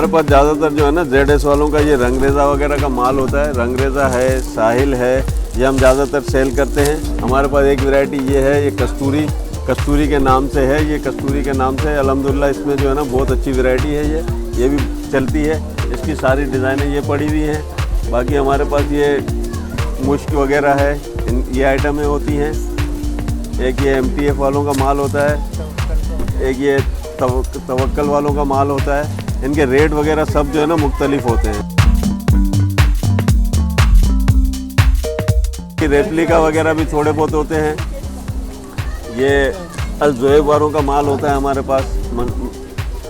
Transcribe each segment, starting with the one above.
पास ज़्यादातर जो है ना ZS वालों का ये रंगरेज़ा वगैरह का माल होता है। रंगरेज़ा है, साहिल है, ये हम ज़्यादातर सेल करते हैं। हमारे पास एक वैरायटी ये है, ये कस्तूरी के नाम से है। ये कस्तूरी के नाम से अल्हम्दुलिल्लाह इसमें जो है ना बहुत अच्छी वैरायटी है। ये भी चलती है। इसकी सारी डिज़ाइनें ये पड़ी हुई हैं। बाकी हमारे पास ये मुश्क वगैरह है, ये आइटमें होती हैं। एक ये MTF वालों का माल होता है, एक ये तवक्कल वालों का माल होता है। इनके रेट वगैरह सब जो है ना मुख्तलिफ होते हैं। रेप्लिका वगैरह भी थोड़े बहुत होते हैं। ये अल-ज़ोएब वालों का माल होता है हमारे पास,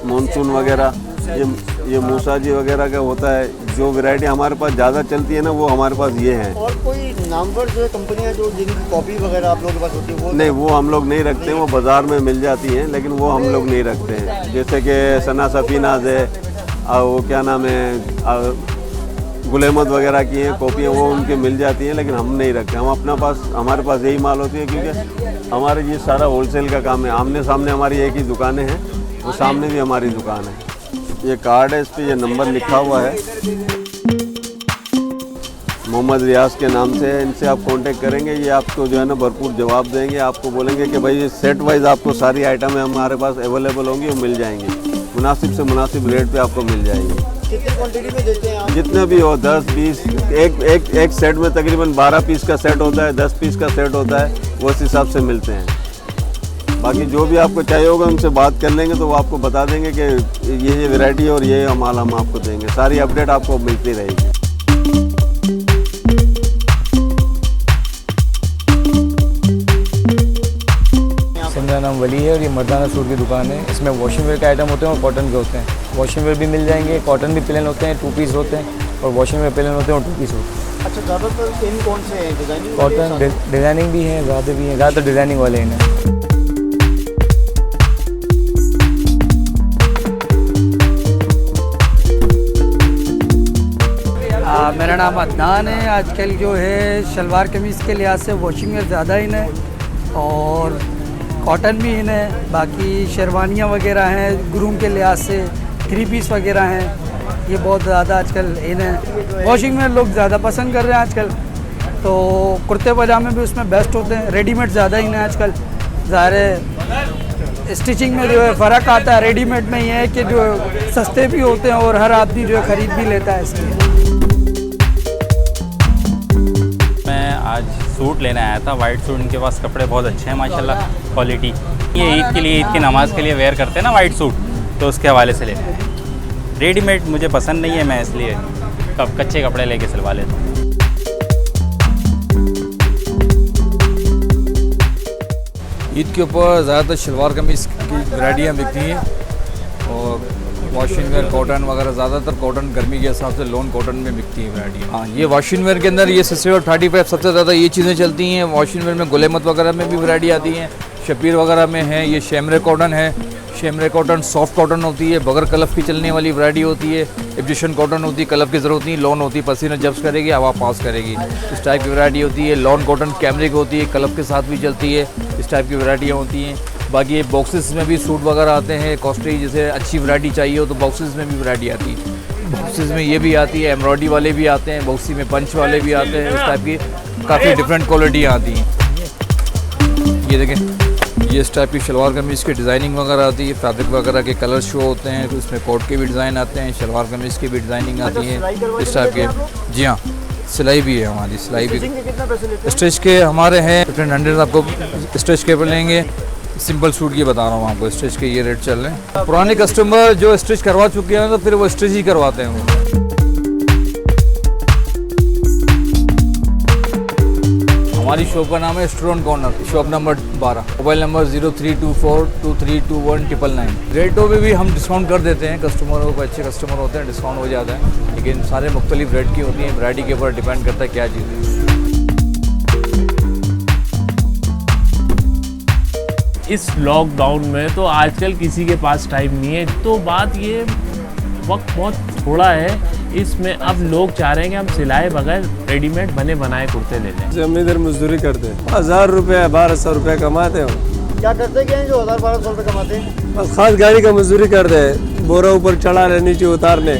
मानसून वगैरह, ये मूसाजी वगैरह का होता है। जो वैरायटी हमारे पास ज़्यादा चलती है ना वो हमारे पास ये हैं। और कोई नामवर जो है कंपनियां जो जिनकी कॉपी वगैरह आप लोगों के पास होती है वो नहीं, वो हम लोग नहीं रखते हैं। वो बाज़ार में मिल जाती हैं लेकिन वो हम लोग नहीं रखते हैं। जैसे कि सना सफीनाज है, वो क्या नाम है, गुल अहमद वगैरह की हैं कॉपियाँ, वो उनके मिल जाती हैं लेकिन हम नहीं रखते। हमारे पास यही माल होती है क्योंकि हमारे ये सारा होलसेल का काम है। आमने सामने हमारी एक ही दुकानें हैं, वो सामने भी हमारी दुकान है। ये कार्ड है, इस पर ये नंबर लिखा हुआ है, मोहम्मद रियाज के नाम से है। इनसे आप कांटेक्ट करेंगे, ये आपको जो है ना भरपूर जवाब देंगे। आपको बोलेंगे कि भाई ये सेट वाइज आपको सारी आइटमें हमारे पास अवेलेबल होंगी, वो मिल जाएंगी। मुनासिब से मुनासिब रेट पे आपको मिल जाएंगी। कितनी क्वांटिटी में देते हैं आप? जितने भी हो, 10 20, एक सेट में तकरीबन 12 पीस का सेट होता है, 10 पीस का सेट होता है, वो इस हिसाब से मिलते हैं। बाकी जो भी आपको चाहिए होगा उनसे बात कर लेंगे तो वो आपको बता देंगे कि ये वैरायटी है और ये माल हम आपको देंगे। सारी अपडेट आपको मिलती रहेगी। मेरा नाम वली है और ये मर्दाना सूट की दुकान है। इसमें वॉशिंग वेयर के आइटम होते हैं और कॉटन के होते हैं। वॉशिंग वेयर भी मिल जाएंगे, कॉटन भी प्लेन होते हैं, 2 पीस होते हैं, और वॉशिंग वेयर प्लेन होते हैं और 2 पीस होते हैं। अच्छा, ज़्यादातर इन कौन से हैं? डिज़ाइनिंग कॉटन डिज़ाइनिंग भी है, ज़्यादा भी हैं, ज़्यादातर डिज़ाइनिंग वाले हैं। मेरा नाम अदनान है। आजकल जो है शलवार कमीज़ के लिहाज से वॉशिंग वेयर ज़्यादा इन है और कॉटन भी इन है। बाकी शेरवानियाँ वगैरह हैं, ग्रूम के लिहाज से 3 पीस वगैरह हैं, ये बहुत ज़्यादा आजकल इन है। वॉशिंग वेयर लोग ज़्यादा पसंद कर रहे हैं आजकल, तो कुर्ते पजामे भी उसमें बेस्ट होते हैं। रेडीमेड ज़्यादा इन है आजकल। ज़ाहिर है स्टिचिंग में जो है फ़र्क आता है। रेडीमेड में ये है कि जो सस्ते भी होते हैं और हर आदमी जो है ख़रीद भी लेता है इसलिए। आज सूट लेने आया था, वाइट सूट। इनके पास कपड़े बहुत अच्छे हैं माशाल्लाह, क्वालिटी। ये ईद के लिए, ईद की नमाज़ के लिए वेयर करते हैं ना वाइट सूट, तो उसके हवाले से लेते हैं। रेडीमेड मुझे पसंद नहीं है, मैं इसलिए कच्चे कपड़े लेके सिलवा लेता हूँ। ईद के ऊपर ज़्यादातर शलवार कमीज़ की वैराइटियाँ बिकती हैं और वॉशिंग वेयर कॉटन वगैरह, ज़्यादातर कॉटन गर्मी के हिसाब से लॉन कॉटन में बिकती है वैराइटी। हाँ, ये वॉशिंग वेयर के अंदर ये 60 और 35 सबसे ज़्यादा ये चीज़ें चलती हैं। वॉशिंग वेयर में गुल अहमद वगैरह में भी वैराइटी आती हैं, शबीर वगैरह में है। ये शेमरे कॉटन है, शेमरे कॉटन सॉफ्ट कॉटन होती है, बगैर कलफ की चलने वाली वैराइटी होती है। इजिप्शियन कॉटन होती है, कलफ की ज़रूरत नहीं, लॉन होती है, पसीना जब्स करेगी, हवा पास करेगी, इस टाइप की वैराइटी होती है। लॉन कॉटन कैमरिक होती है, कलफ के साथ भी चलती है, इस टाइप की वैराइटियाँ होती हैं। बाकी ये बॉक्सेस में भी सूट वगैरह आते हैं, कॉस्टली, जैसे अच्छी वैरायटी चाहिए हो तो बॉक्सेस में भी वैरायटी आती है। बॉक्सेस में ये भी आती है, एम्ब्रॉयडरी वाले भी आते हैं, बॉक्सी में पंच वाले भी आते हैं, इस टाइप की काफ़ी डिफरेंट क्वालिटियाँ आती हैं। ये देखें, ये इस टाइप की शलवार कमीज़ की डिज़ाइनिंग वगैरह आती है, फैब्रिक वगैरह के कलर शो होते हैं, तो इसमें कोट के भी डिज़ाइन आते हैं, शलवार कमीज़ की भी डिज़ाइनिंग आती है इस टाइप के। जी हाँ, सिलाई भी है हमारी, सिलाई भी। स्टिच के हमारे हैं 1500 आपको स्टिच के लेंगे। सिंपल सूट की बता रहा हूँ आपको, स्टिच के ये रेट चल रहे हैं। पुराने कस्टमर जो स्टिच करवा चुके हैं तो फिर वो स्टिच ही करवाते हैं। हमारी शॉप का नाम है stone corner, shop number 12, mobile number 0324232199। रेटों में भी हम डिस्काउंट कर देते हैं कस्टमरों को, अच्छे कस्टमर होते हैं डिस्काउंट हो जाता है, लेकिन सारे मुख्तलिफ रेट की होती हैं, वैरायटी के ऊपर डिपेंड करता है क्या चीज़ है। इस लॉकडाउन में तो आजकल किसी के पास टाइम नहीं है, तो बात ये वक्त बहुत थोड़ा है, इसमें अब लोग चाह रहे हैं कि हम सिलाए बगैर रेडीमेड बने बनाए कुर्ते ले लें। हम इधर मजदूरी करते हैं, 1000 रुपये 1200 रुपये कमाते हो, क्या करते क्या हैं जो 1000-1200 रुपये कमाते हैं? बस खास गाड़ी का मजदूरी कर दे, बोरा ऊपर चढ़ा रहे नीचे उतारने।